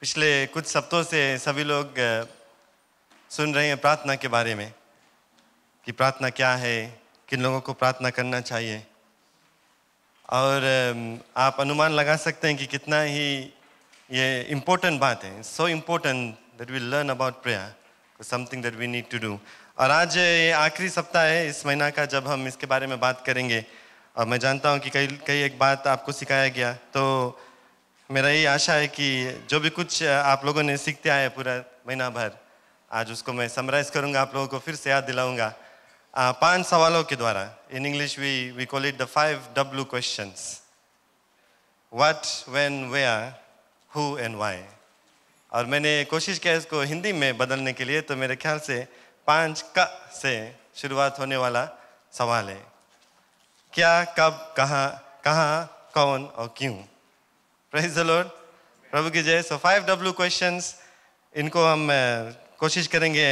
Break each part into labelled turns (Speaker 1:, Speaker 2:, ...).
Speaker 1: पिछले कुछ हफ्तों से सभी लोग सुन रहे हैं प्रार्थना के बारे में कि प्रार्थना क्या है, किन लोगों को प्रार्थना करना चाहिए। और आप अनुमान लगा सकते हैं कि कितना ही ये इम्पोर्टेंट बात है। So important that we learn about prayer, something that we need to do. और आज ये आखिरी सप्ताह है इस महीना का जब हम इसके बारे में बात करेंगे। और मैं जानता हूँ कि कई एक बात आपको सिखाया गया, तो मेरा यही आशा है कि जो भी कुछ आप लोगों ने सीखते आए पूरा महीना भर, आज उसको मैं समराइज करूँगा, आप लोगों को फिर से याद दिलाऊंगा 5 सवालों के द्वारा। In English we call it the 5W questions. What, when, where, who and why. और मैंने कोशिश किया इसको हिंदी में बदलने के लिए, तो मेरे ख्याल से 5 क से शुरुआत होने वाला सवाल है। क्या, कब, कहाँ, कौन और क्यों। प्रेज द लॉर्ड, प्रभु की जय। सो 5W क्वेश्चंस, इनको हम कोशिश करेंगे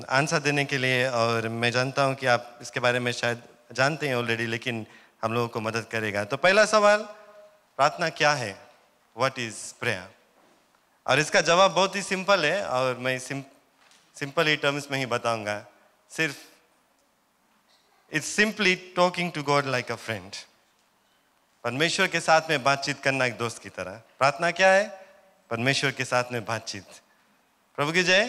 Speaker 1: आंसर देने के लिए। और मैं जानता हूं कि आप इसके बारे में शायद जानते हैं ऑलरेडी, लेकिन हम लोगों को मदद करेगा। तो पहला सवाल, प्रार्थना क्या है? What is prayer? और इसका जवाब बहुत ही सिंपल है, और मैं सिंपल ही टर्म्स में ही बताऊंगा। सिर्फ it's simply talking to God like a friend. परमेश्वर के साथ में बातचीत करना एक दोस्त की तरह। प्रार्थना क्या है? परमेश्वर के साथ में बातचीत। प्रभु की जय।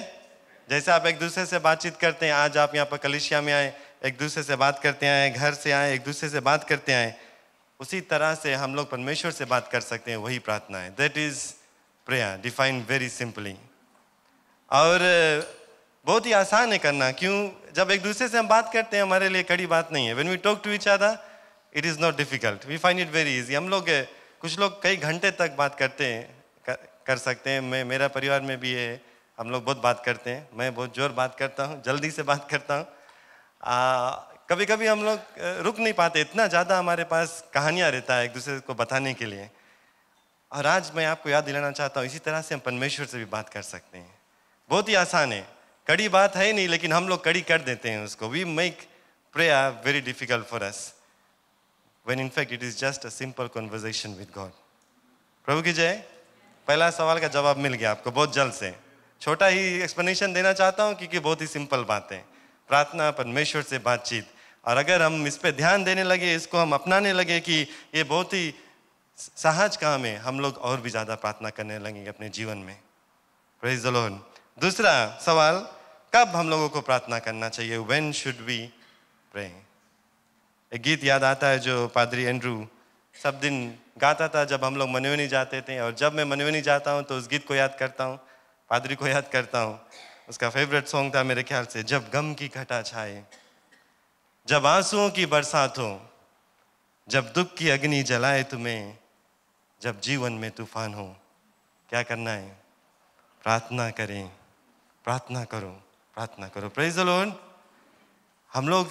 Speaker 1: जैसे आप एक दूसरे से बातचीत करते हैं, आज आप यहाँ पर कलीसिया में आए, एक दूसरे से बात करते आए, घर से आए एक दूसरे से बात करते आए, उसी तरह से हम लोग परमेश्वर से बात कर सकते हैं। वही प्रार्थना है। That is prayer, defined very simply. और बहुत ही आसान है करना। क्यों? जब एक दूसरे से हम बात करते हैं, हमारे लिए कड़ी बात नहीं है। When we talk to each other, it is not difficult, we find it very easy. हम लोग, कुछ लोग कई घंटे तक बात करते हैं, कर सकते हैं। मेरा परिवार में भी है, हम लोग बहुत बात करते हैं। मैं बहुत जोर बात करता हूँ, जल्दी से बात करता हूँ। कभी कभी हम लोग रुक नहीं पाते, इतना ज़्यादा हमारे पास कहानियाँ रहता है एक दूसरे को बताने के लिए। और आज मैं आपको याद दिलाना चाहता हूँ, इसी तरह से हम परमेश्वर से भी बात कर सकते हैं। बहुत ही आसान है, कड़ी बात है नहीं, लेकिन हम लोग कड़ी कर देते हैं उसको। We make prayer very difficult for us, when in fact it is just a simple conversation with God. प्रभु की जय। पहला सवाल का जवाब मिल गया आपको बहुत जल्द से। छोटा ही एक्सप्लेनेशन देना चाहता हूँ, क्योंकि बहुत ही सिंपल बात है। प्रार्थना, परमेश्वर से बातचीत। और अगर हम इस पे ध्यान देने लगे, इसको हम अपनाने लगे कि ये बहुत ही सहज काम है, हम लोग और भी ज़्यादा प्रार्थना करने लगेंगे अपने जीवन में। Praise the Lord. दूसरा सवाल, कब हम लोगों को प्रार्थना करना चाहिए? When should we pray? एक गीत याद आता है जो पादरी एंड्रू सब दिन गाता था जब हम लोग मनवेनी जाते थे। और जब मैं मनवेनी जाता हूँ तो उस गीत को याद करता हूँ, पादरी को याद करता हूँ। उसका फेवरेट सॉन्ग था मेरे ख्याल से, जब गम की घटा छाए, जब आंसुओं की बरसात हो, जब दुख की अग्नि जलाए तुम्हें, जब जीवन में तूफान हो। क्या करना है? प्रार्थना करें, प्रार्थना करो, प्रार्थना करो। Praise the Lord. हम लोग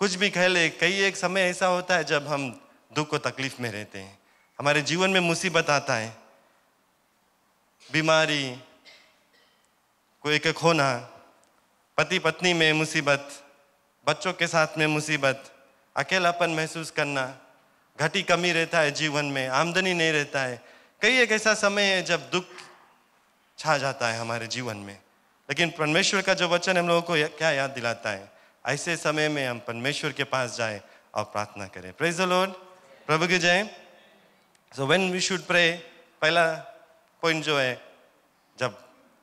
Speaker 1: कुछ भी कह ले, कई एक समय ऐसा होता है जब हम दुख और तकलीफ में रहते हैं, हमारे जीवन में मुसीबत आता है, बीमारी, कोई के खोना, पति पत्नी में मुसीबत, बच्चों के साथ में मुसीबत, अकेलापन महसूस करना, घटी कमी रहता है जीवन में, आमदनी नहीं रहता है। कई एक ऐसा समय है जब दुख छा जाता है हमारे जीवन में। लेकिन परमेश्वर का जो वचन हम लोगों को क्या याद दिलाता है? ऐसे समय में हम परमेश्वर के पास जाए और प्रार्थना करें। प्रेज द लॉर्ड, प्रभु की जय। So when we should pray, पहला पॉइंट जो है, जब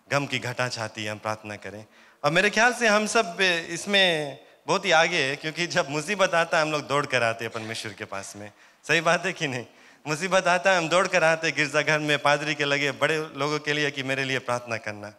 Speaker 1: गम की घटा छाती है हम प्रार्थना करें। और मेरे ख्याल से हम सब इसमें बहुत ही आगे है, क्योंकि जब मुसीबत आता है हम लोग दौड़ कर आते हैं परमेश्वर के पास में। सही बात है कि नहीं? मुसीबत आता है हम दौड़ कर आते हैं गिरजाघर में, पादरी के लगे बड़े लोगों के लिए कि मेरे लिए प्रार्थना करना।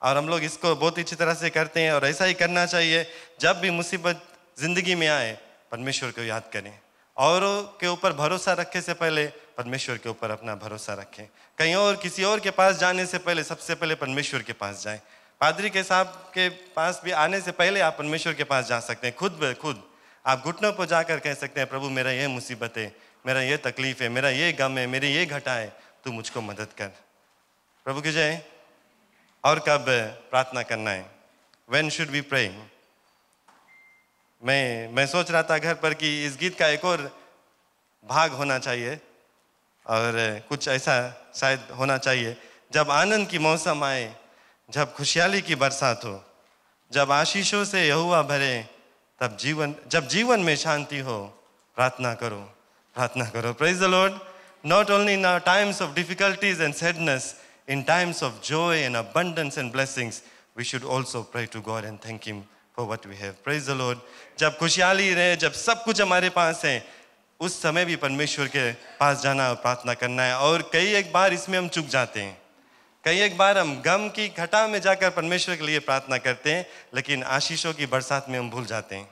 Speaker 1: और हम लोग इसको बहुत अच्छी तरह से करते हैं, और ऐसा ही करना चाहिए। जब भी मुसीबत जिंदगी में आए, परमेश्वर को याद करें। औरों के ऊपर भरोसा रखने से पहले परमेश्वर के ऊपर अपना भरोसा रखें। कहीं और किसी और के पास जाने से पहले सबसे पहले परमेश्वर के पास जाएं। पादरी के साहब के पास भी आने से पहले आप परमेश्वर के पास जा सकते हैं। खुद ब खुद आप घुटनों पर जाकर कह सकते हैं, प्रभु मेरा ये मुसीबत है, मेरा ये तकलीफ है, मेरा ये गम है, मेरी ये घटा है, तू मुझको मदद कर। प्रभु की जय। और कब प्रार्थना करना है? When should we pray? मैं सोच रहा था घर पर कि इस गीत का एक और भाग होना चाहिए, और कुछ ऐसा शायद होना चाहिए, जब आनंद की मौसम आए, जब खुशहाली की बरसात हो, जब आशीषों से यहोवा भरे, जब जीवन में शांति हो, प्रार्थना करो, प्रार्थना करो. Praise the Lord. Not only in our times of difficulties and sadness, in times of joy and abundance and blessings, we should also pray to God and thank Him for what we have. Praise the Lord. जब खुशहाली रहे, जब सब कुछ हमारे पास है, उस समय भी परमेश्वर के पास जाना और प्रार्थना करना है. और कई एक बार इसमें हम चूक जाते हैं. कई एक बार हम गम की घटा में जाकर परमेश्वर के लिए प्रार्थना करते हैं, लेकिन आशीषों की बरसात में हम भूल जाते हैं.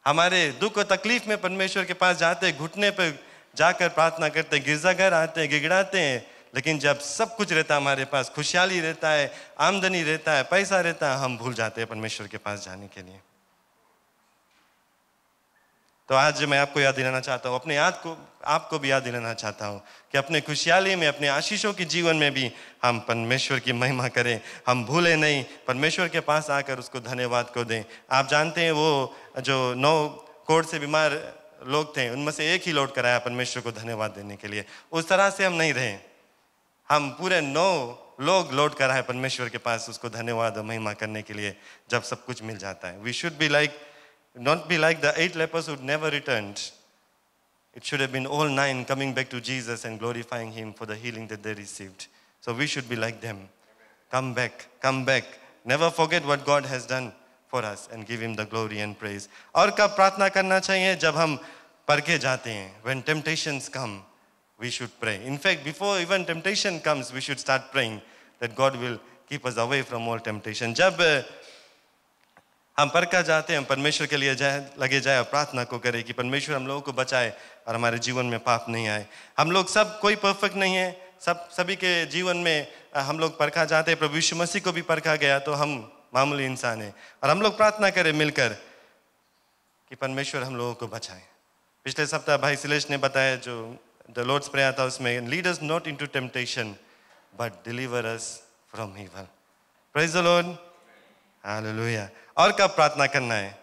Speaker 1: हमारे दुख और तकलीफ में परमेश्वर के पास जाते हैं, घुटने पर जाकर प्रार्थना करते हैं, गिरजाघर आते हैं, गिड़गिड़ाते हैं, लेकिन जब सब कुछ रहता है हमारे पास, खुशहाली रहता है, आमदनी रहता है, पैसा रहता है, हम भूल जाते हैं परमेश्वर के पास जाने के लिए. तो आज मैं आपको याद दिलाना चाहता हूँ, अपने आपको भी याद दिलाना चाहता हूँ कि अपने खुशहाली में, अपने आशीषों के जीवन में भी हम परमेश्वर की महिमा करें. हम भूले नहीं, परमेश्वर के पास आकर उसको धन्यवाद को दें. आप जानते हैं वो जो 9 कोढ़ से बीमार लोग थे, उनमें से एक ही लौट कर आया परमेश्वर को धन्यवाद देने के लिए. उस तरह से हम नहीं रहे. हम पूरे 9 लोग लौट कर आए परमेश्वर के पास उसको धन्यवाद और महिमा करने के लिए, जब सब कुछ मिल जाता है. We should be not be like the 8 lepers who never returned. It should have been all 9 coming back to Jesus and glorifying Him for the healing that they received. So we should be like them. Come back, come back. Never forget what God has done for us and give Him the glory and praise. और कब प्रार्थना करना चाहिए? जब हम परखे जाते हैं. When temptations come, we should pray. In fact, before even temptation comes, we should start praying that God will keep us away from all temptation. जब हम परखा जाते हैं, परमेश्वर के लिए लगे जाए और प्रार्थना को करें कि परमेश्वर हम लोगों को बचाए और हमारे जीवन में पाप नहीं आए. हम लोग सब कोई परफेक्ट नहीं है. सभी के जीवन में हम लोग परखा जाते हैं. प्रभु यीशु मसीह को भी परखा गया, तो हम मामूली इंसान हैं. और हम लोग प्रार्थना करें मिलकर कि परमेश्वर हम लोगों को बचाए. पिछले सप्ताह भाई सिलेश ने बताया, जो द लॉर्ड्स प्रेयर था, उसमें lead us not into temptation but deliver us from evil. Praise the Lord. Hallelujah. और कब प्रार्थना करना है?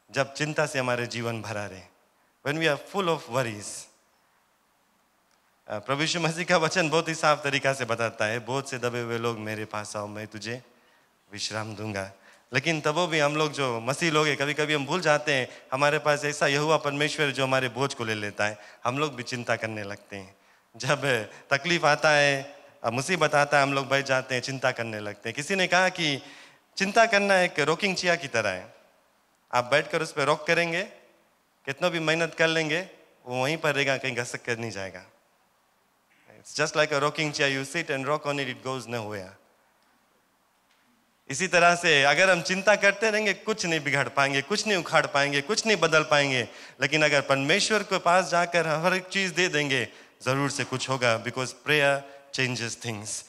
Speaker 1: जब चिंता से हमारे जीवन भरा रहे. When we are full of worries. प्रभु यीशु मसीह का वचन बहुत ही साफ तरीका से बताता है, बहुत से दबे हुए लोग मेरे पास आओ, मैं तुझे विश्राम दूंगा. लेकिन तब भी हम लोग जो मसीह लोग हैं, कभी कभी हम भूल जाते हैं, हमारे पास ऐसा यहोवा परमेश्वर जो हमारे बोझ को ले लेता है. हम लोग भी चिंता करने लगते हैं. जब तकलीफ आता है, मुसीबत आता है, हम लोग बैठ जाते हैं, चिंता करने लगते हैं. किसी ने कहा कि चिंता करना एक रॉकिंग चेयर की तरह है. आप बैठकर उस पर रॉक करेंगे, कितना भी मेहनत कर लेंगे, वो वहीं पर रहेगा, कहीं घसक कर नहीं जाएगा. It's just like a rocking chair, you sit and rock on it, it goes nowhere. इसी तरह से अगर हम चिंता करते रहेंगे, कुछ नहीं बिगाड़ पाएंगे, कुछ नहीं उखाड़ पाएंगे, कुछ नहीं बदल पाएंगे. लेकिन अगर परमेश्वर के पास जाकर हर एक चीज दे देंगे, जरूर से कुछ होगा. Because prayer changes things.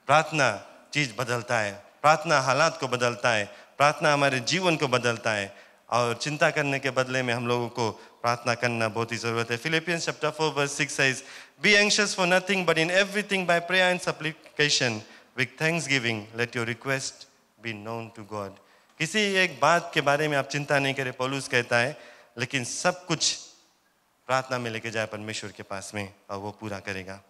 Speaker 1: प्रार्थना चीज बदलता है, प्रार्थना हालात को बदलता है, प्रार्थना हमारे जीवन को बदलता है. और चिंता करने के बदले में हम लोगों को प्रार्थना करना बहुत ही जरूरत है. Philippians chapter 4 verse 6 says, "Be anxious for nothing, but in everything by prayer and supplication with thanksgiving let your request be known to God." किसी एक बात के बारे में आप चिंता नहीं करें, पौलुस कहता है, लेकिन सब कुछ प्रार्थना में लेके जाए परमेश्वर के पास में और वो पूरा करेगा.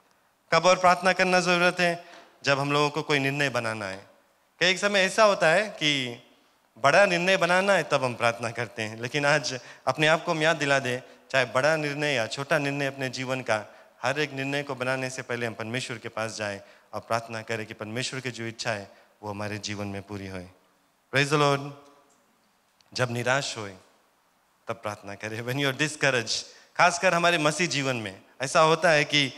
Speaker 1: कब और प्रार्थना करना जरूरत है? जब हम लोगों को कोई निर्णय बनाना है. कई एक समय ऐसा होता है कि बड़ा निर्णय बनाना है, तब हम प्रार्थना करते हैं. लेकिन आज अपने आप को हम याद दिला दे, चाहे बड़ा निर्णय या छोटा निर्णय अपने जीवन का, हर एक निर्णय को बनाने से पहले हम परमेश्वर के पास जाएं और प्रार्थना करें कि परमेश्वर की जो इच्छा है वो हमारे जीवन में पूरी होए. Praise the Lord. जब निराश होए तब प्रार्थना करें. व्हेन यू आर डिस्करेज, खासकर हमारे मसीह जीवन में ऐसा होता है कि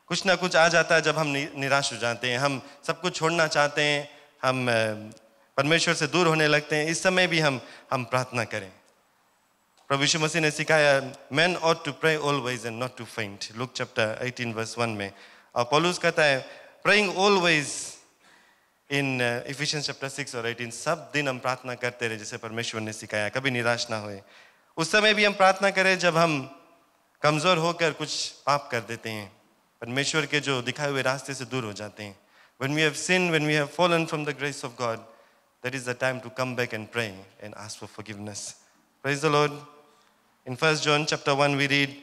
Speaker 1: कुछ ना कुछ आ जाता है जब हम निराश हो जाते हैं, हम सब कुछ छोड़ना चाहते हैं, हम परमेश्वर से दूर होने लगते हैं. इस समय भी हम प्रार्थना करें. प्रभु यीशु मसीह ने सिखाया, men ought to pray always and not to faint. Luke chapter 18 verse 1 में. और पौलुस कहता है praying always in Ephesians chapter 6 और 18. सब दिन हम प्रार्थना करते रहे जैसे परमेश्वर ने सिखाया, कभी निराश ना होए. उस समय भी हम प्रार्थना करें जब हम कमजोर होकर कुछ पाप कर देते हैं, परमेश्वर के जो दिखाए हुए रास्ते से दूर हो जाते हैं. When we have sinned, when we have fallen from the grace of God, that is the time to come back and pray and ask for forgiveness. Praise the Lord. In 1 John chapter 1 we read,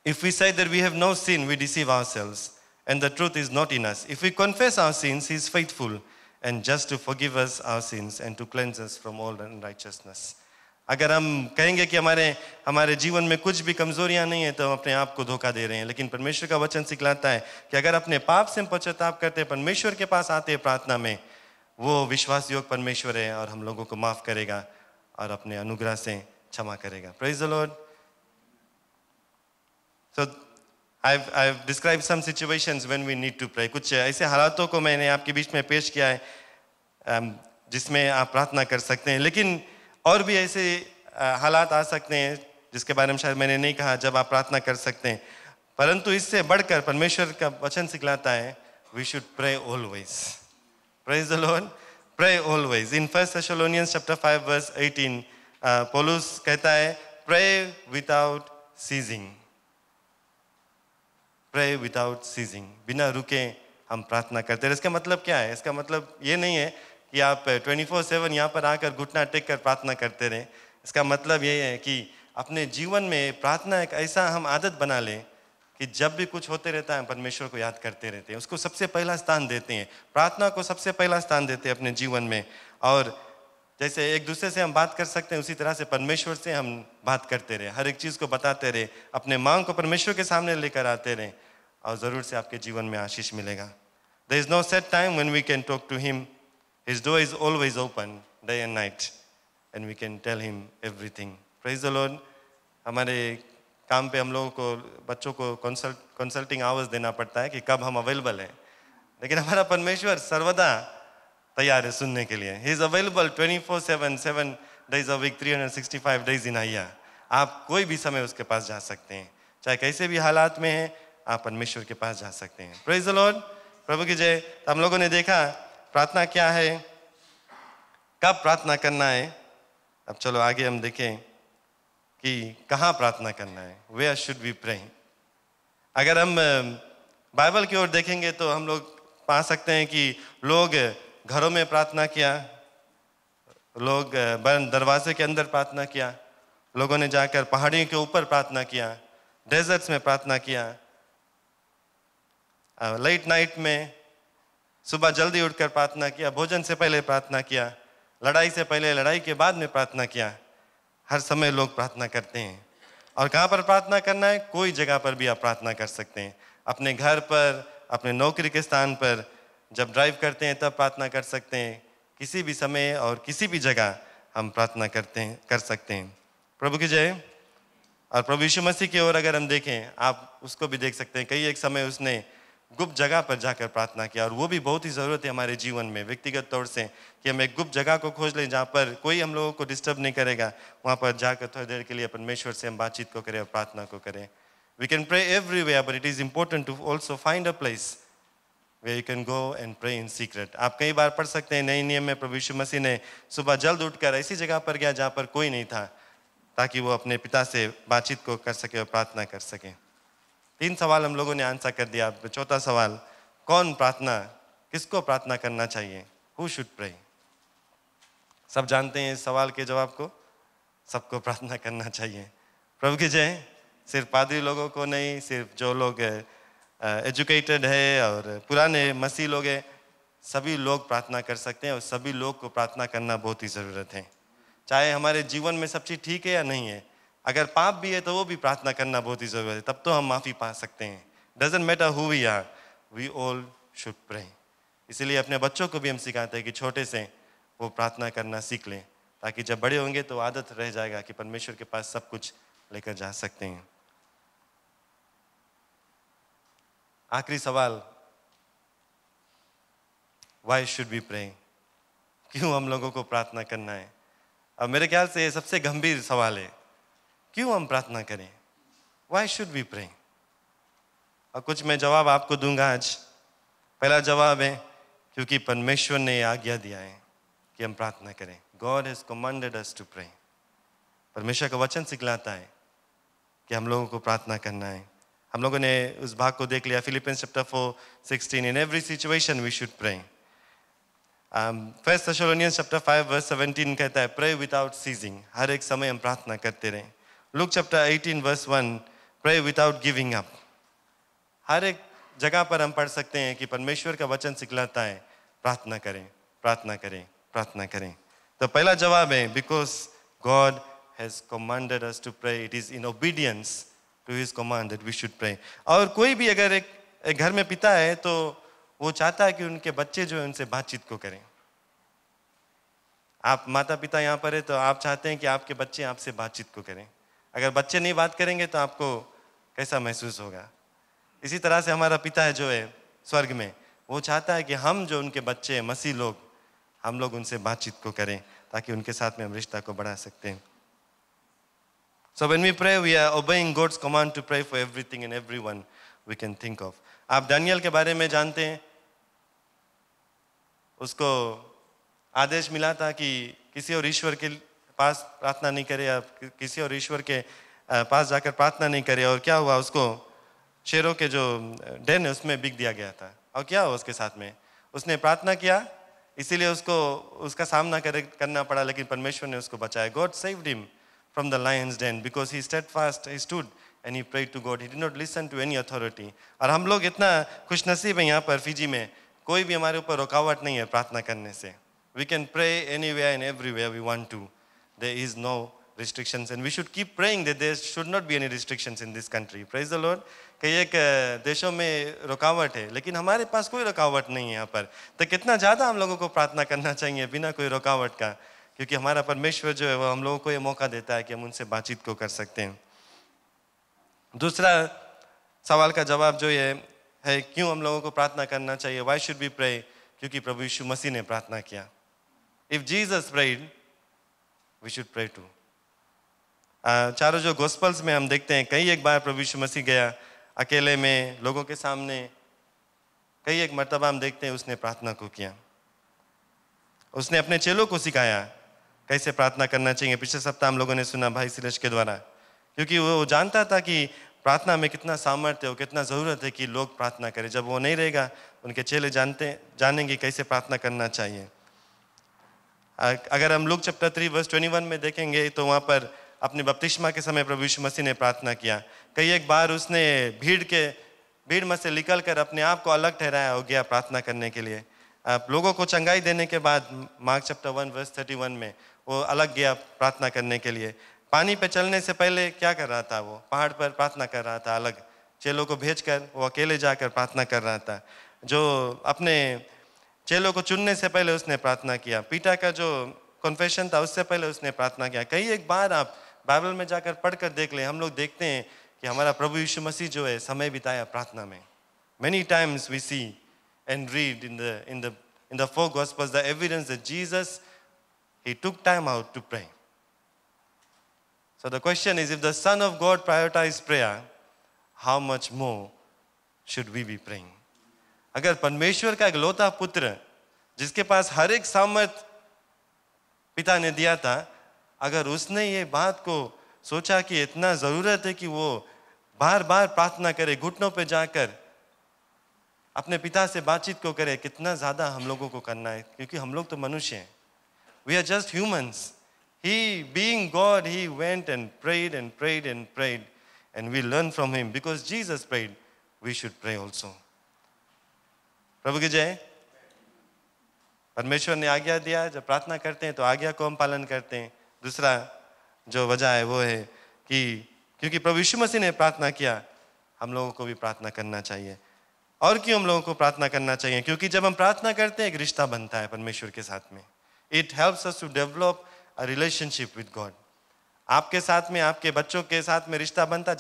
Speaker 1: If we say that we have no sin, we deceive ourselves, and the truth is not in us. If we confess our sins, He is faithful and just to forgive us our sins and to cleanse us from all unrighteousness. अगर हम कहेंगे कि हमारे जीवन में कुछ भी कमजोरियां नहीं है, तो हम अपने आप को धोखा दे रहे हैं। लेकिन परमेश्वर का वचन सिखलाता है कि अगर अपने पाप से पश्चाताप करते हैं, परमेश्वर के पास आते हैं प्रार्थना में, वो विश्वास योग्य परमेश्वर है और हम लोगों को माफ करेगा और अपने अनुग्रह से क्षमा करेगा। Praise the Lord. So I've described some situations when we need to pray. कुछ ऐसे हालातों को मैंने आपके बीच में पेश किया है जिसमें आप प्रार्थना कर सकते हैं। लेकिन और भी ऐसे हालात आ सकते हैं जिसके बारे में शायद मैंने नहीं कहा जब आप प्रार्थना कर सकते हैं। परंतु इससे बढ़कर परमेश्वर का वचन सिखलाता है we should pray always. Praise the Lord. Pray always. In 1 Thessalonians chapter 5 verse 18, पौलुस कहता है pray without ceasing. Pray without ceasing. बिना रुके हम प्रार्थना करते हैं। इसका मतलब क्या है? इसका मतलब ये नहीं है कि आप 24/7 यहाँ पर आकर घुटना टेक कर प्रार्थना करते रहें। इसका मतलब ये है कि अपने जीवन में प्रार्थना एक ऐसा हम आदत बना लें कि जब भी कुछ होते रहता है हम परमेश्वर को याद करते रहते हैं, उसको सबसे पहला स्थान देते हैं, प्रार्थना को सबसे पहला स्थान देते हैं अपने जीवन में। और जैसे एक दूसरे से हम बात कर सकते हैं, उसी तरह से परमेश्वर से हम बात करते रहे, हर एक चीज़ को बताते रहे, अपने मांग को परमेश्वर के सामने लेकर आते रहे और ज़रूर से आपके जीवन में आशीष मिलेगा। There is no set time when we can talk to Him. His door is always open, day and night, and we can tell Him everything. Praise the Lord. हमारे काम पे हम लोगों को बच्चों को कंसल्टिंग आवर्स देना पड़ता है कि कब हम अवेलेबल हैं, लेकिन हमारा परमेश्वर सर्वदा तैयार है सुनने के लिए। He is available 24/7, 7 days a week, 365 days in a year. आप कोई भी समय उसके पास जा सकते हैं, चाहे कैसे भी हालात में हैं, आप परमेश्वर के पास जा सकते हैं। Praise the Lord. प्रभु की जय। तो हम लोगों ने देखा प्रार्थना क्या है, कब प्रार्थना करना है। अब चलो आगे हम देखें कि कहाँ प्रार्थना करना है। Where should we pray? अगर हम बाइबल की ओर देखेंगे तो हम लोग पा सकते हैं कि लोग घरों में प्रार्थना किया, लोग बंद दरवाजे के अंदर प्रार्थना किया, लोगों ने जाकर पहाड़ियों के ऊपर प्रार्थना किया, डेजर्ट्स में प्रार्थना किया, लेट नाइट में सुबह जल्दी उठकर प्रार्थना किया, भोजन से पहले प्रार्थना किया, लड़ाई से पहले, लड़ाई के बाद में प्रार्थना किया। हर समय लोग प्रार्थना करते हैं। और कहाँ पर प्रार्थना करना है? कोई जगह पर भी आप प्रार्थना कर सकते हैं। अपने घर पर, अपने नौकरी के स्थान पर, जब ड्राइव करते हैं तब प्रार्थना कर सकते हैं। किसी भी समय और किसी भी जगह हम प्रार्थना कर सकते हैं। प्रभु की जय। और प्रभु यीशु मसीह की ओर अगर हम देखें, आप उसको भी देख सकते हैं। कई एक समय उसने गुप्त जगह पर जाकर प्रार्थना किया, और वो भी बहुत ही ज़रूरत है हमारे जीवन में व्यक्तिगत तौर से कि हम एक गुप्त जगह को खोज लें जहाँ पर कोई हम लोगों को डिस्टर्ब नहीं करेगा। वहाँ पर जाकर थोड़ी देर के लिए परमेश्वर से हम बातचीत को करें और प्रार्थना को करें। We can pray everywhere, but it is important to also find a place where you can go and pray in secret. आप कई बार पढ़ सकते हैं नए नियम में प्रभु यीशु मसीह ने सुबह जल्द उठकर ऐसी जगह पर गया जहाँ पर कोई नहीं था, ताकि वो अपने पिता से बातचीत को कर सके और प्रार्थना कर सके। 3 सवाल हम लोगों ने आंसर कर दिया। चौथा सवाल, कौन प्रार्थना, किसको प्रार्थना करना चाहिए? Who should pray? सब जानते हैं इस सवाल के जवाब को। सबको प्रार्थना करना चाहिए। प्रभु की जय। सिर्फ पादरी लोगों को नहीं, सिर्फ जो लोग एजुकेटेड है और पुराने मसीह लोग हैं, सभी लोग प्रार्थना कर सकते हैं और सभी लोग को प्रार्थना करना बहुत ही ज़रूरत है। चाहे हमारे जीवन में सब चीज़ ठीक है या नहीं है, अगर पाप भी है तो वो भी प्रार्थना करना बहुत ही ज़रूरत है, तब तो हम माफ़ी पा सकते हैं। Doesn't matter who we are, we all should pray. इसीलिए अपने बच्चों को भी हम सिखाते हैं कि छोटे से वो प्रार्थना करना सीख लें, ताकि जब बड़े होंगे तो आदत रह जाएगा कि परमेश्वर के पास सब कुछ लेकर जा सकते हैं। आखिरी सवाल, वाई शुड वी प्रे? क्यों हम लोगों को प्रार्थना करना है? अब मेरे ख्याल से ये सबसे गंभीर सवाल है, क्यों हम प्रार्थना करें? Why should we pray? और कुछ मैं जवाब आपको दूंगा आज। पहला जवाब है, क्योंकि परमेश्वर ने आज्ञा दिया है कि हम प्रार्थना करें। God has commanded us to pray. परमेश्वर का वचन सिखलाता है कि हम लोगों को प्रार्थना करना है। हम लोगों ने उस भाग को देख लिया, Philippians chapter 4:16, in every situation we should pray. 1 Thessalonians chapter 5 verse 17 कहता है, प्रे विदाउट सीजिंग। हर एक समय हम प्रार्थना करते रहें। Luke chapter 18 verse 1 Pray without giving up. हर एक जगह पर हम पढ़ सकते हैं कि परमेश्वर का वचन सिखलाता है प्रार्थना करें, प्रार्थना करें, प्रार्थना करें। तो पहला जवाब है because God has commanded us to pray. It is in obedience to His command that we should pray. और कोई भी अगर एक घर में पिता है तो वो चाहता है कि उनके बच्चे जो है उनसे बातचीत को करें। आप माता पिता यहाँ पर है तो आप चाहते हैं कि आपके बच्चे आपसे बातचीत को करें। अगर बच्चे नहीं बात करेंगे तो आपको कैसा महसूस होगा? इसी तरह से हमारा पिता है जो है स्वर्ग में, वो चाहता है कि हम जो उनके बच्चे हैं मसीह लोग, हम लोग उनसे बातचीत को करें ताकि उनके साथ में हम रिश्ता को बढ़ा सकते हैं। So when we pray, we are obeying God's command to pray for everything and everyone we can think of. आप दानियल के बारे में जानते हैं, उसको आदेश मिला था कि किसी और ईश्वर के पास प्रार्थना नहीं करे, या किसी और ईश्वर के पास जाकर प्रार्थना नहीं करे। और क्या हुआ? उसको शेरों के जो डेन है उसमें बिक दिया गया था। और क्या हुआ उसके साथ में? उसने प्रार्थना किया, इसीलिए उसको उसका सामना करना पड़ा, लेकिन परमेश्वर ने उसको बचाया। God saved him from the lion's den because he steadfast, he stood and he prayed to God. He did not listen to any authority. और हम लोग इतना खुशनसीब हैं यहाँ पर फिजी में, कोई भी हमारे ऊपर रुकावट नहीं है प्रार्थना करने से। We can pray anywhere and everywhere we want to. There is no restrictions and we should keep praying that there should not be any restrictions in this country. Praise the Lord. कई एक देशों में रुकावट है, लेकिन हमारे पास कोई रुकावट नहीं है यहाँ पर। तो कितना ज़्यादा हम लोगों को प्रार्थना करना चाहिए बिना कोई रुकावट का, क्योंकि हमारा परमेश्वर जो है वो हम लोगों को ये मौका देता है कि हम उनसे बातचीत को कर सकते हैं। दूसरा सवाल का जवाब जो ये है, क्यों हम लोगों को प्रार्थना करना चाहिए? Why should we pray? क्योंकि प्रभु यीशु मसीह ने प्रार्थना किया। If Jesus prayed, we should pray too. चारों जो गॉस्पल्स में हम देखते हैं, कई एक बार प्रभु यीशु मसीह गया अकेले में लोगों के सामने, कई एक मर्तबा हम देखते हैं उसने प्रार्थना को किया। उसने अपने चेलों को सिखाया कैसे प्रार्थना करना चाहिए। पिछले सप्ताह हम लोगों ने सुना भाई सिलेश के द्वारा, क्योंकि वो जानता था कि प्रार्थना में कितना सामर्थ्य है, कितना ज़रूरत है कि लोग प्रार्थना करें। जब वो नहीं रहेगा, उनके चेले जानेंगे कैसे प्रार्थना करना चाहिए। अगर हम लूक चैप्टर 3 वर्स 21 में देखेंगे तो वहाँ पर अपने बपतिस्मा के समय प्रभु यीशु मसीह ने प्रार्थना किया। कई एक बार उसने भीड़ में से निकल कर अपने आप को अलग ठहराया हो गया प्रार्थना करने के लिए। लोगों को चंगाई देने के बाद मार्क चैप्टर 1 वर्स 31 में वो अलग गया प्रार्थना करने के लिए। पानी पे चलने से पहले क्या कर रहा था? वो पहाड़ पर प्रार्थना कर रहा था अलग, चेलों को भेजकर वो अकेले जाकर प्रार्थना कर रहा था। जो अपने चेलों को चुनने से पहले उसने प्रार्थना किया। पीटा का जो कन्फेशन था उससे पहले उसने प्रार्थना किया। कई एक बार आप बाइबल में जाकर पढ़कर देख लें, हम लोग देखते हैं कि हमारा प्रभु यीशु मसीह जो है समय बिताया प्रार्थना में। Many times we see and read in the four gospels the evidence that Jesus, he took time out to pray. So the question is, if the Son of God prioritized prayer, how much more should we be praying? अगर परमेश्वर का इकलौता पुत्र जिसके पास हर एक सामर्थ पिता ने दिया था, अगर उसने ये बात को सोचा कि इतना ज़रूरत है कि वो बार बार प्रार्थना करे, घुटनों पे जाकर अपने पिता से बातचीत को करे, कितना ज़्यादा हम लोगों को करना है, क्योंकि हम लोग तो मनुष्य हैं। We are just humans. He, being God, he went and prayed and prayed and prayed, and we learn from him. Because Jesus prayed, we should pray also. प्रभु की जय। परमेश्वर ने आज्ञा दिया, जब प्रार्थना करते हैं तो आज्ञा को हम पालन करते हैं। दूसरा जो वजह है वो है कि क्योंकि प्रभु यीशु मसीह ने प्रार्थना किया, हम लोगों को भी प्रार्थना करना चाहिए। और क्यों हम लोगों को प्रार्थना करना चाहिए? क्योंकि जब हम प्रार्थना करते हैं एक रिश्ता बनता है परमेश्वर के साथ में। It helps us to develop a relationship with God. आपके साथ में, आपके बच्चों के साथ में रिश्ता बनता है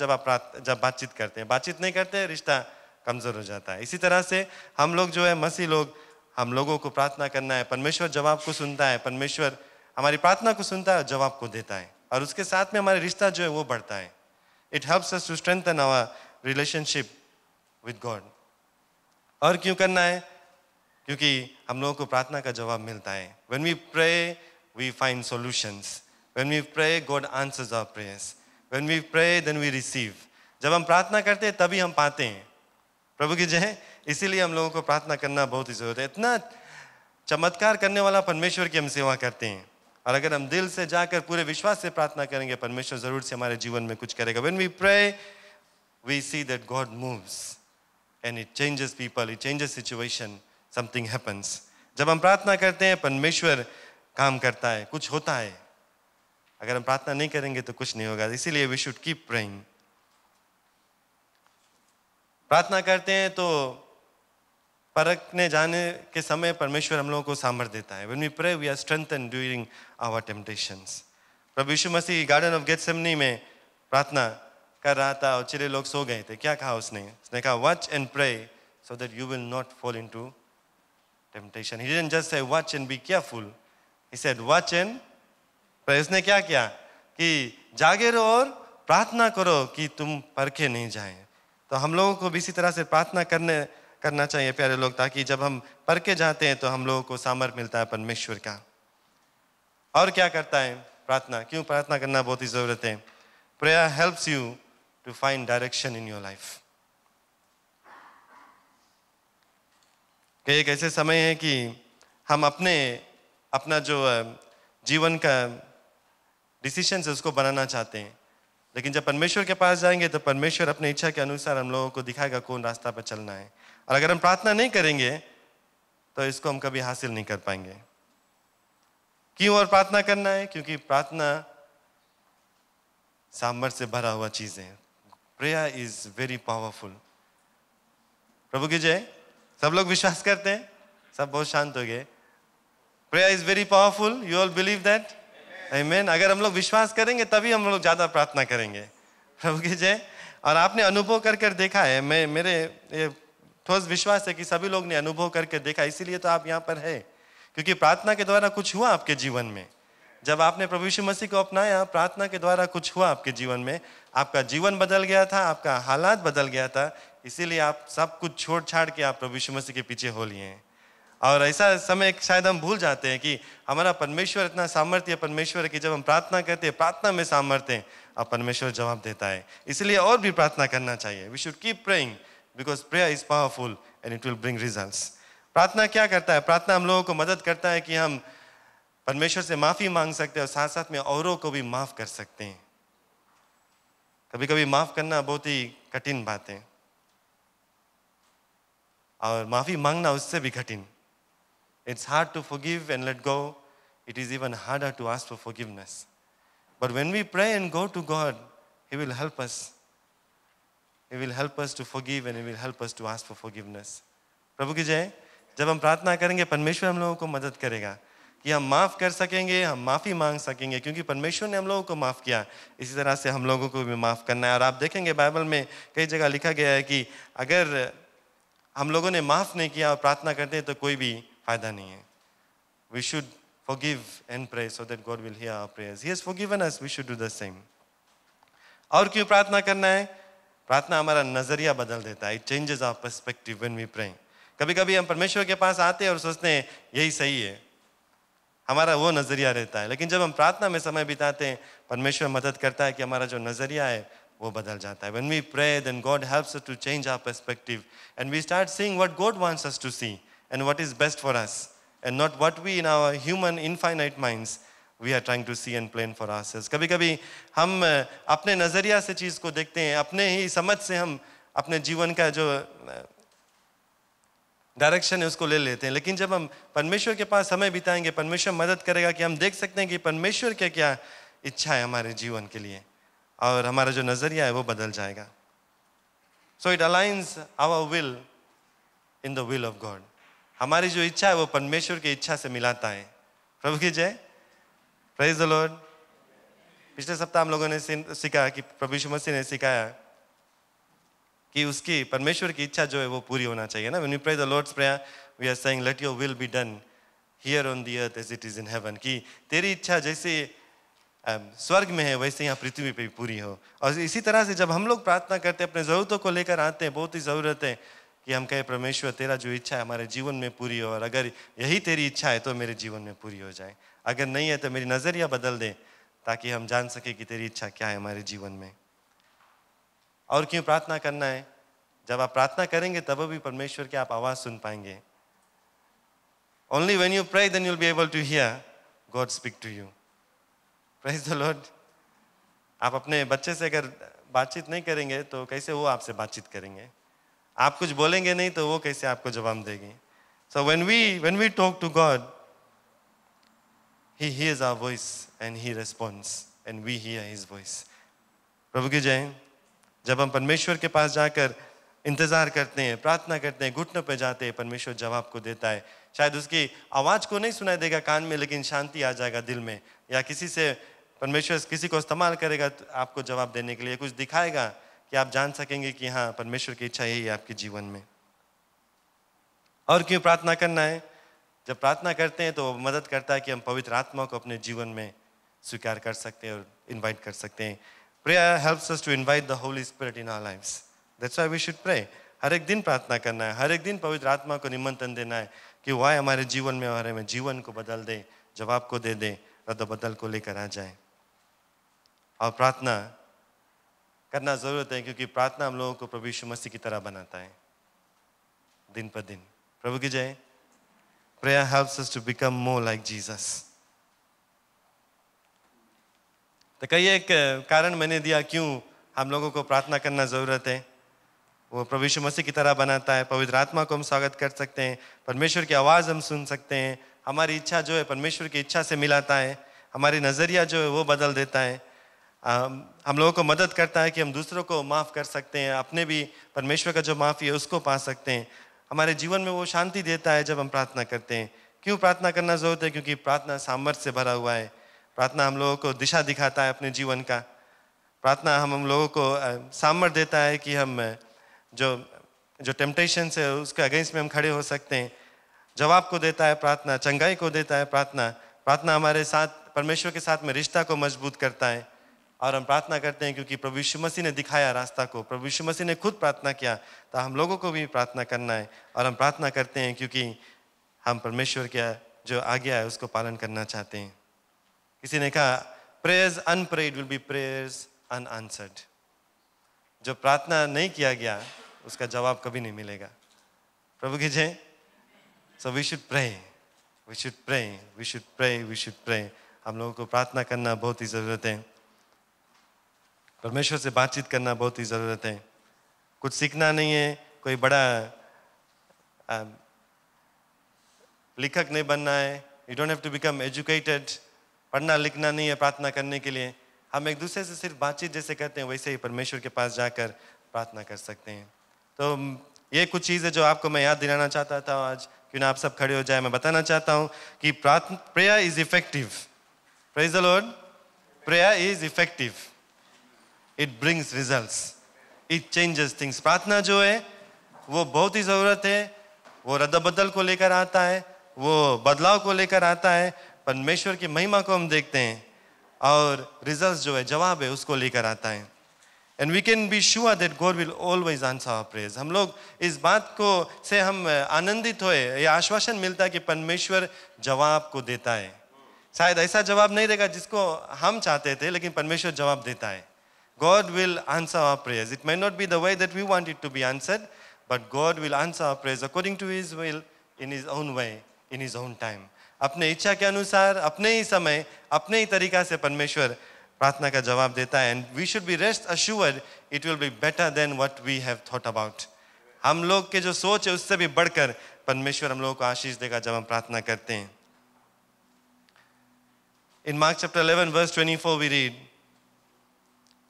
Speaker 1: जब बातचीत करते हैं। बातचीत नहीं करते, रिश्ता कमज़ोर हो जाता है। इसी तरह से हम लोग जो है मसीह लोग, हम लोगों को प्रार्थना करना है। परमेश्वर जवाब को सुनता है, परमेश्वर हमारी प्रार्थना को सुनता है और जवाब को देता है, और उसके साथ में हमारा रिश्ता जो है वो बढ़ता है। It helps us to strengthen our relationship with God. और क्यों करना है? क्योंकि हम लोगों को प्रार्थना का जवाब मिलता है। When we pray, we find solutions. When we pray, God answers our prayers. When we pray, then we receive. जब हम प्रार्थना करते हैं तभी हम पाते हैं। प्रभु की जय। इसीलिए हम लोगों को प्रार्थना करना बहुत ही जरूरत है। इतना चमत्कार करने वाला परमेश्वर की हम सेवा करते हैं, और अगर हम दिल से जाकर पूरे विश्वास से प्रार्थना करेंगे, परमेश्वर जरूर से हमारे जीवन में कुछ करेगा। When we pray, we see that God moves and it changes people, it changes situation, something happens. जब हम प्रार्थना करते हैं परमेश्वर काम करता है, कुछ होता है. अगर हम प्रार्थना नहीं करेंगे तो कुछ नहीं होगा. इसीलिए we should keep praying. प्रार्थना करते हैं तो परखने जाने के समय परमेश्वर हम लोगों को सामर्थ्य देता है. When we pray, we are strengthened during our temptations. प्रभु Yeshu Masih garden of Gethsemane में प्रार्थना कर रहा था और चेले लोग सो गए थे. क्या कहा उसने? उसने कहा watch and pray so that you will not fall into temptation. He didn't just say watch and be careful. He said watch and pray. उसने क्या किया कि जागे रहो और प्रार्थना करो कि तुम परखे नहीं जाएं. तो हम लोगों को भी इसी तरह से प्रार्थना करना चाहिए प्यारे लोग, ताकि जब हम परखे जाते हैं तो हम लोगों को सामर्थ्य मिलता है परमेश्वर का. और क्या करता है प्रार्थना? क्यों प्रार्थना करना बहुत ही जरूरत है? Prayer helps you to find direction in your life. कि एक ऐसे समय है कि हम अपना जो जीवन का डिसीजन है उसको बनाना चाहते हैं, लेकिन जब परमेश्वर के पास जाएंगे तो परमेश्वर अपनी इच्छा के अनुसार हम लोगों को दिखाएगा कौन रास्ता पर चलना है. और अगर हम प्रार्थना नहीं करेंगे तो इसको हम कभी हासिल नहीं कर पाएंगे. क्यों और प्रार्थना करना है? क्योंकि प्रार्थना सामर्थ्य से भरा हुआ चीज है. Prayer is very powerful. प्रभु की जय. सब लोग विश्वास करते हैं? सब बहुत शांत हो गए. Prayer is very powerful. You all believe that? आमीन. अगर हम लोग विश्वास करेंगे तभी हम लोग ज्यादा प्रार्थना करेंगे. प्रभु की जय. और आपने अनुभव कर देखा है. मेरे ये ठोस विश्वास है कि सभी लोग ने अनुभव करके देखा, इसीलिए तो आप यहाँ पर है, क्योंकि प्रार्थना के द्वारा कुछ हुआ आपके जीवन में. जब आपने प्रभु यीशु मसीह को अपनाया, प्रार्थना के द्वारा कुछ हुआ आपके जीवन में. आपका जीवन बदल गया था, आपका हालात बदल गया था, इसीलिए आप सब कुछ छोड़ छाड़ के आप प्रभु यीशु मसीह के पीछे हो लिए हैं. और ऐसा समय शायद हम भूल जाते हैं कि हमारा परमेश्वर इतना सामर्थ्य परमेश्वर है कि जब हम प्रार्थना करते हैं, प्रार्थना में सामर्थ्य है और परमेश्वर जवाब देता है. इसलिए और भी प्रार्थना करना चाहिए. We should keep praying because prayer is powerful and it will bring results. प्रार्थना क्या करता है? प्रार्थना हम लोगों को मदद करता है कि हम परमेश्वर से माफी मांग सकते हैं और साथ साथ में औरों को भी माफ कर सकते हैं. कभी कभी माफ करना बहुत ही कठिन बात है और माफी मांगना उससे भी कठिन. It's hard to forgive and let go. It is even harder to ask for forgiveness. But when we pray and go to God, He will help us. He will help us to forgive and He will help us to ask for forgiveness. प्रभु की जय. जब हम प्रार्थना करेंगे परमेश्वर हम लोगों को मदद करेगा कि हम माफ कर सकेंगे, हम माफी मांग सकेंगे, क्योंकि परमेश्वर ने हम लोगों को माफ किया. इसी तरह से हम लोगों को भी माफ करना है. और आप देखेंगे बाइबल में कई जगह लिखा गया है कि अगर हम लोगों ने माफ नहीं किया और प्रार्थना करते हैं तो कोई भी फायदा नहीं है. We should forgive and pray so that God will hear our prayers. He has forgiven us. We should do the same. और क्यों प्रार्थना करना है? प्रार्थना हमारा नजरिया बदल देता है. It changes our perspective when we pray. कभी कभी हम परमेश्वर के पास आते हैं और सोचते हैं यही सही है, हमारा वो नजरिया रहता है. लेकिन जब हम प्रार्थना में समय बिताते हैं, परमेश्वर मदद करता है कि हमारा जो नजरिया है वो बदल जाता है. When we pray, then God helps us to change our perspective and we start seeing what God wants us to see and what is best for us and not what we in our human infinite minds we are trying to see and plan for ourselves. कभी कभी हम अपने नजरिया से चीज को देखते हैं, अपने ही समझ से हम अपने जीवन का जो डायरेक्शन है उसको ले लेते हैं. लेकिन जब हम परमेश्वर के पास समय बिताएंगे, परमेश्वर मदद करेगा कि हम देख सकते हैं कि परमेश्वर के क्या इच्छा है हमारे जीवन के लिए और हमारा जो नजरिया है वो बदल जाएगा. So it aligns our will in the will of God. हमारी जो इच्छा है वो परमेश्वर की इच्छा से मिलाता है. प्रभु की जय. Praise the Lord. पिछले सप्ताह हम लोगों ने सीखा कि प्रभु यीशु मसीह ने सिखाया कि उसकी परमेश्वर की इच्छा जो है वो पूरी होना चाहिए ना. When we pray the Lord's prayer, we are saying let your will be done here on the earth as it is in heaven. कि तेरी इच्छा जैसे स्वर्ग में है वैसे यहाँ पृथ्वी पे भी पूरी हो. और इसी तरह से जब हम लोग प्रार्थना करते हैं, अपने जरूरतों को लेकर आते हैं, बहुत ही जरूरत है कि हम कहें परमेश्वर तेरा जो इच्छा है हमारे जीवन में पूरी हो, और अगर यही तेरी इच्छा है तो मेरे जीवन में पूरी हो जाए. अगर नहीं है तो मेरी नजरिया बदल दे ताकि हम जान सके कि तेरी इच्छा क्या है हमारे जीवन में. और क्यों प्रार्थना करना है? जब आप प्रार्थना करेंगे तब भी परमेश्वर की आप आवाज सुन पाएंगे. Only when you pray then you'll be able to hear God speak to you. Praise the Lord. आप अपने बच्चे से अगर बातचीत नहीं करेंगे तो कैसे वो आपसे बातचीत करेंगे? आप कुछ बोलेंगे नहीं तो वो कैसे आपको जवाब देंगे? So when we talk to God, He hears our voice and He responds and we hear His voice. प्रभु की जय। जब हम परमेश्वर के पास जाकर इंतजार करते हैं, प्रार्थना करते हैं, घुटनों पे जाते हैं, परमेश्वर जवाब को देता है। शायद उसकी आवाज़ को नहीं सुनाई देगा कान में, लेकिन शांति आ जाएगा दिल में। या किसी से परमेश्वर किसी को इस्तेमाल करेगा तो आपको जवाब देने के लिए, कुछ दिखाएगा कि आप जान सकेंगे कि हाँ, परमेश्वर की इच्छा यही है आपके जीवन में। और क्यों प्रार्थना करना है? जब प्रार्थना करते हैं तो मदद करता है कि हम पवित्र आत्मा को अपने जीवन में स्वीकार कर सकते हैं और इनवाइट कर सकते हैं। Prayer helps us to invite the Holy Spirit in our lives. That's why we should pray. हर एक दिन प्रार्थना करना है, हर एक दिन पवित्र आत्मा को निमंत्रण देना है कि वह हमारे जीवन में, हमारे में जीवन को बदल दे, जवाब को दे दे, रद्द-बदल को लेकर आ जाए। और प्रार्थना करना ज़रूरत है, क्योंकि प्रार्थना हम लोगों को प्रभु यीशु मसीह की तरह बनाता है दिन पर दिन। प्रभु की जय। Prayer helps us to become more like Jesus. तो कई एक कारण मैंने दिया क्यों हम लोगों को प्रार्थना करना ज़रूरत है। वो प्रभु यीशु मसीह की तरह बनाता है, पवित्र आत्मा को हम स्वागत कर सकते हैं, परमेश्वर की आवाज़ हम सुन सकते हैं, हमारी इच्छा जो है परमेश्वर की इच्छा से मिलाता है, हमारी नज़रिया जो है वो बदल देता है, हम लोगों को मदद करता है कि हम दूसरों को माफ़ कर सकते हैं, अपने भी परमेश्वर का जो माफ़ी है उसको पा सकते हैं। हमारे जीवन में वो शांति देता है जब हम प्रार्थना करते हैं। क्यों प्रार्थना करना ज़रूरत है? क्योंकि प्रार्थना सामर्थ्य से भरा हुआ है। प्रार्थना हम लोगों को दिशा दिखाता है अपने जीवन का। प्रार्थना हम लोगों को सामर्थ्य देता है कि हम जो टेम्पटेशन है उसके अगेंस्ट में हम खड़े हो सकते हैं। जवाब को देता है प्रार्थना, चंगाई को देता है प्रार्थना। प्रार्थना हमारे साथ, परमेश्वर के साथ में रिश्ता को मजबूत करता है। और हम प्रार्थना करते हैं क्योंकि प्रभु यीशु मसीह ने दिखाया रास्ता को, प्रभु यीशु मसीह ने खुद प्रार्थना किया, तो हम लोगों को भी प्रार्थना करना है। और हम प्रार्थना करते हैं क्योंकि हम परमेश्वर के जो आज्ञा है उसको पालन करना चाहते हैं। किसी ने कहा, prayers unprayed will be prayers unanswered. जो प्रार्थना नहीं किया गया उसका जवाब कभी नहीं मिलेगा। प्रभु की जय। So we should pray, we should pray, we should pray, we should pray. हम लोगों को प्रार्थना करना बहुत ही ज़रूरत है। परमेश्वर से बातचीत करना बहुत ही ज़रूरत है। कुछ सीखना नहीं है, कोई बड़ा लेखक नहीं बनना है। You don't have to become educated. पढ़ना लिखना नहीं है प्रार्थना करने के लिए। हम एक दूसरे से सिर्फ बातचीत जैसे करते हैं वैसे ही परमेश्वर के पास जाकर प्रार्थना कर सकते हैं। तो ये कुछ चीज़ें जो आपको मैं याद दिलाना चाहता था आज। क्यों ना आप सब खड़े हो जाए। मैं बताना चाहता हूँ कि prayer is effective. Praise the Lord. Prayer is effective. It brings results, it changes things. प्रार्थना जो है वो बहुत ही ज़रूरत है। वो रद्द-बदल को लेकर आता है, वो बदलाव को लेकर आता है। परमेश्वर की महिमा को हम देखते हैं और रिजल्ट्स जो है, जवाब है, उसको लेकर आता है। And we can be sure that God will always answer our prayers. हम लोग इस बात को से हम आनंदित होए, ये आश्वासन मिलता है कि परमेश्वर जवाब को देता है। शायद ऐसा जवाब नहीं देगा जिसको हम चाहते थे, लेकिन परमेश्वर जवाब देता है। God will answer our prayers. It may not be the way that we want it to be answered, but God will answer our prayers according to His will, in His own way, in His own time. अपने इच्छा के अनुसार, अपने ही समय, अपने ही तरीका से परमेश्वर प्रार्थना का जवाब देता है। And we should be rest assured it will be better than what we have thought about. हम लोग के जो सोच है उससे भी बढ़कर परमेश्वर हम लोगों को आशीष देगा जब हम प्रार्थना करते हैं। In Mark chapter 11 verse 24 we read,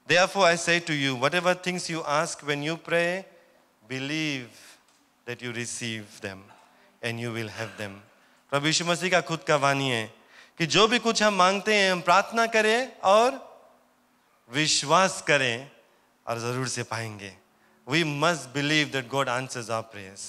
Speaker 1: Therefore I say to you, whatever things you ask when you pray, believe that you receive them and you will have them. प्रभु यीशु मसीह का खुद का वाणी है कि जो भी कुछ हम मांगते हैं हम प्रार्थना करें और विश्वास करें और जरूर से पाएंगे। We must believe that God answers our prayers.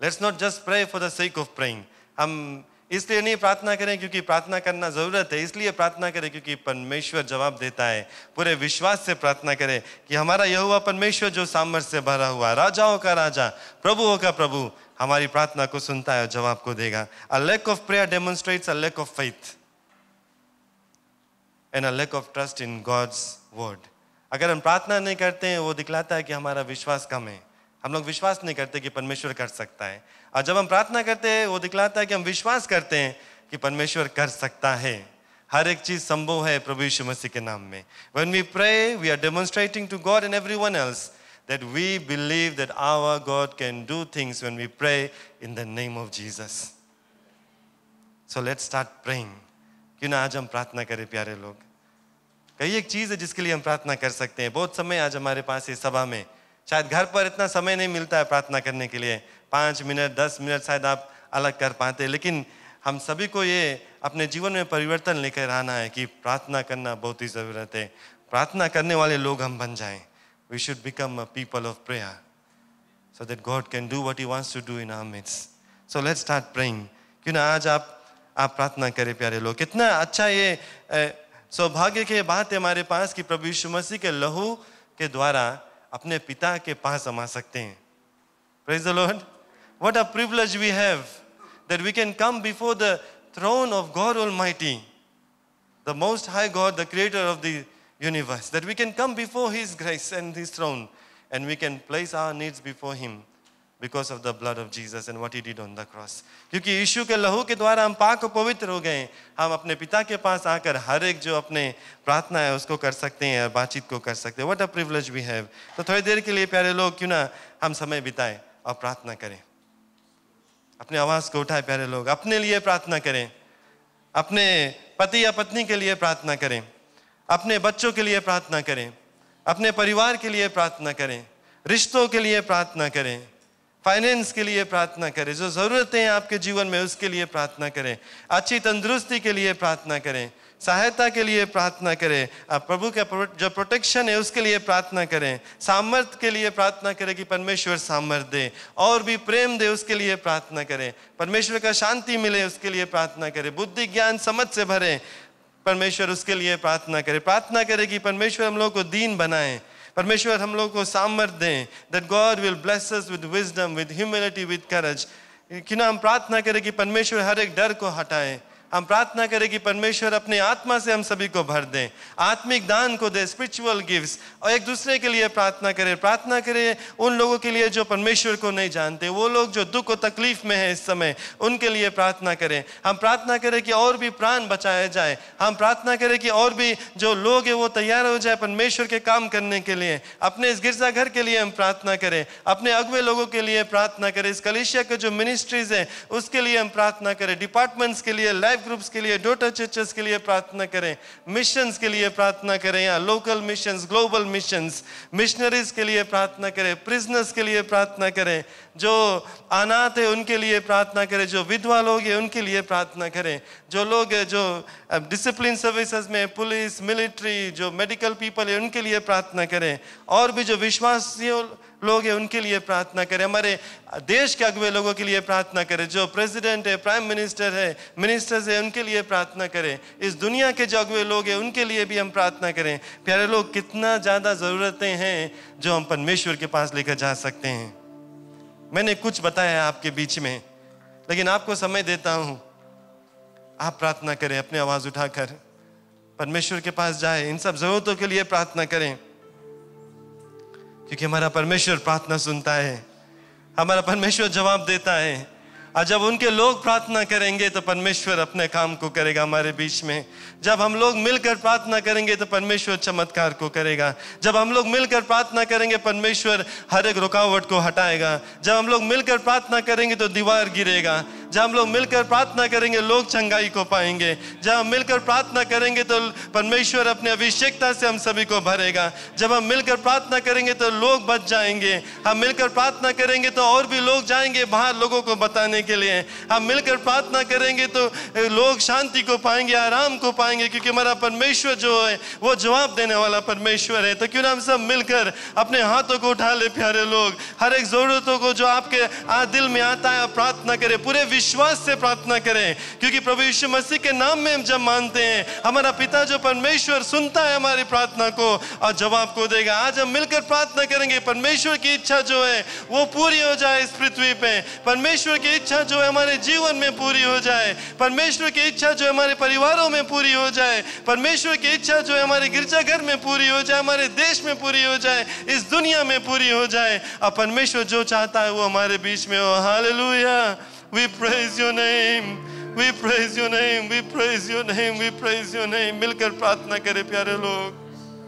Speaker 1: Let's not just pray for the sake of praying. हम इसलिए नहीं प्रार्थना करें क्योंकि प्रार्थना करना ज़रूरत है, इसलिए प्रार्थना करें क्योंकि परमेश्वर जवाब देता है। पूरे विश्वास से प्रार्थना करें कि हमारा यहोवा परमेश्वर जो सामर्थ्य से भरा हुआ, राजाओं का राजा, प्रभुओं का प्रभु, हमारी प्रार्थना को सुनता है और जवाब को देगा। A lack of prayer demonstrates a lack of faith and a lack of trust in God's word. अगर हम प्रार्थना नहीं करते हैं वो दिखलाता है कि हमारा विश्वास कम है। हम लोग विश्वास नहीं करते कि परमेश्वर कर सकता है। और जब हम प्रार्थना करते हैं वो दिखलाता है कि हम विश्वास करते हैं कि परमेश्वर कर सकता है। हर एक चीज संभव है प्रभु यीशु मसीह के नाम में. When we pray, we are demonstrating to God and everyone else that we believe that our God can do things when we pray in the name of Jesus. So let's start praying. क्यों ना आज हम प्रार्थना करें प्यारे लोग. कई एक चीज है जिसके लिए हम प्रार्थना कर सकते हैं. बहुत समय आज हमारे पास इस सभा में, शायद घर पर इतना समय नहीं मिलता है प्रार्थना करने के लिए. 5 मिनट 10 मिनट शायद आप अलग कर पाते, लेकिन हम सभी को ये अपने जीवन में परिवर्तन लेकर आना है कि प्रार्थना करना बहुत ही ज़रूरत है. प्रार्थना करने वाले लोग हम बन जाएं. We should become a people of prayer so that God can do what He wants to do in our midst. So let's start praying. क्यों ना आज आप प्रार्थना करें प्यारे लोग. कितना अच्छा ये सौभाग्य की बात है हमारे पास कि प्रभु यीशु मसीह के लहू के द्वारा अपने पिता के पास हम आ सकते हैं. Praise the Lord. What a privilege we have that we can come before the throne of God Almighty, the Most High God, the Creator of the universe, that we can come before His grace and His throne and we can place our needs before Him because of the blood of Jesus and what He did on the cross. क्योंकि यीशु के लहू के द्वारा हम पाक और पवित्र हो गए. हम अपने पिता के पास आकर हर एक जो अपने प्रार्थना है उसको कर सकते हैं और बातचीत को कर सकते हैं. What a privilege we have. तो थोड़ी देर के लिए प्यारे लोग क्यों ना हम समय बिताएं और प्रार्थना करें. अपने आवाज को उठाए प्यारे लोग. अपने लिए प्रार्थना करें, अपने पति या पत्नी के लिए प्रार्थना करें, अपने बच्चों के लिए प्रार्थना करें, अपने परिवार के लिए प्रार्थना करें, रिश्तों के लिए प्रार्थना करें, फाइनेंस के लिए प्रार्थना करें, जो ज़रूरतें हैं आपके जीवन में उसके लिए प्रार्थना करें, अच्छी तंदुरुस्ती के लिए प्रार्थना करें, सहायता के लिए प्रार्थना करें, प्रभु का जो प्रोटेक्शन है उसके लिए प्रार्थना करें, सामर्थ के लिए प्रार्थना करें कि परमेश्वर सामर्थ दे और भी प्रेम दे उसके लिए प्रार्थना करें, परमेश्वर का शांति मिले उसके लिए प्रार्थना करें, बुद्धि ज्ञान समझ से भरे परमेश्वर उसके लिए प्रार्थना करें. प्रार्थना करें कि परमेश्वर हम लोग को दीन बनाएं, परमेश्वर हम लोग को सामर्थ दें. That God will bless us with wisdom, with humility, with courage. कि ना हम प्रार्थना करें कि परमेश्वर हर एक डर को हटाए. हम प्रार्थना करें कि परमेश्वर अपने आत्मा से हम सभी को भर दें, आत्मिक दान को दे, स्पिरिचुअल गिफ्ट्स. और एक दूसरे के लिए प्रार्थना करें. प्रार्थना करें उन लोगों के लिए जो परमेश्वर को नहीं जानते, वो लोग जो दुख और तकलीफ में है इस समय, उनके लिए प्रार्थना करें. हम प्रार्थना करें कि और भी प्राण बचाया जाए. हम प्रार्थना करें कि और भी जो लोग हैं वो तैयार हो जाए परमेश्वर के काम करने के लिए. अपने इस गिरजाघर के लिए हम प्रार्थना करें, अपने अगुवे लोगों के लिए प्रार्थना करें, इस कलीसिया के जो मिनिस्ट्रीज है उसके लिए हम प्रार्थना करें, डिपार्टमेंट्स के लिए, लाइफ ग्रुप्स के लिए, डॉटर चर्चेस के लिए प्रार्थना करें, मिशंस के लिए प्रार्थना करें, या local missions, global missions, missionaries के लिए प्रार्थना करें, प्रिजनर्स के लिए प्रार्थना करें, जो अनाथ है उनके लिए प्रार्थना करें, जो विधवा लोग हैं उनके लिए प्रार्थना करें, जो लोग जो डिसिप्लिन सर्विसेज में, पुलिस, मिलिट्री, जो मेडिकल पीपल है उनके लिए प्रार्थना करें, और भी जो विश्वासी लोग हैं उनके लिए प्रार्थना करें. हमारे देश के अगुवे लोगों के लिए प्रार्थना करें, जो प्रेसिडेंट है, प्राइम मिनिस्टर है, मिनिस्टर्स है, उनके लिए प्रार्थना करें. इस दुनिया के जो अगुवे लोग हैं उनके लिए भी हम प्रार्थना करें. प्यारे लोग, कितना ज़्यादा ज़रूरतें हैं जो हम परमेश्वर के पास लेकर जा सकते हैं. मैंने कुछ बताया आपके बीच में, लेकिन आपको समय देता हूँ. आप प्रार्थना करें, अपनी आवाज़ उठाकर परमेश्वर के पास जाए, इन सब ज़रूरतों के लिए प्रार्थना करें, क्योंकि हमारा परमेश्वर प्रार्थना सुनता है, हमारा परमेश्वर जवाब देता है. और जब उनके लोग प्रार्थना करेंगे तो परमेश्वर अपने काम को करेगा हमारे बीच में. जब हम लोग मिलकर प्रार्थना करेंगे तो परमेश्वर चमत्कार को करेगा. जब हम लोग मिलकर प्रार्थना करेंगे परमेश्वर हर एक रुकावट को हटाएगा. जब हम लोग मिलकर प्रार्थना करेंगे तो दीवार गिरेगा. जब हम लोग मिलकर प्रार्थना करेंगे लोग चंगाई को पाएंगे. जब हम मिलकर प्रार्थना करेंगे तो परमेश्वर अपने अभिषेकता से हम सभी को भरेगा. जब हम मिलकर प्रार्थना करेंगे तो लोग बच जाएंगे. हम मिलकर प्रार्थना करेंगे तो और भी लोग जाएंगे बाहर लोगों को बताने के लिए. हम मिलकर प्रार्थना करेंगे तो लोग शांति को पाएंगे, आराम को पाएंगे, क्योंकि हमारा परमेश्वर जो है वो जवाब देने वाला परमेश्वर है. तो क्यों ना हम सब मिलकर अपने हाथों को उठा ले प्यारे लोग, हर एक जरूरतों को जो आपके दिल में आता है प्रार्थना करें, पूरे विश्वास से प्रार्थना करें, क्योंकि प्रभु यीशु मसीह के नाम में हम जब मानते हैं हमारा पिता जो परमेश्वर सुनता है हमारी प्रार्थना को और जवाब को देगा. आज हम मिलकर प्रार्थना करेंगे परमेश्वर की इच्छा जो है वो पूरी हो जाए इस पृथ्वी पे. परमेश्वर की इच्छा जो है हमारे जीवन में पूरी हो जाए. परमेश्वर की इच्छा जो है हमारे परिवारों में पूरी हो जाए. परमेश्वर की इच्छा जो है हमारे गिरजाघर में पूरी हो जाए, हमारे देश में पूरी हो जाए, इस दुनिया में पूरी हो जाए. और परमेश्वर जो चाहता है वो हमारे बीच में हो. Hallelujah. We praise your name. We praise your name, we praise your name, we praise your name. मिलकर प्रार्थना करें प्यारे लोग।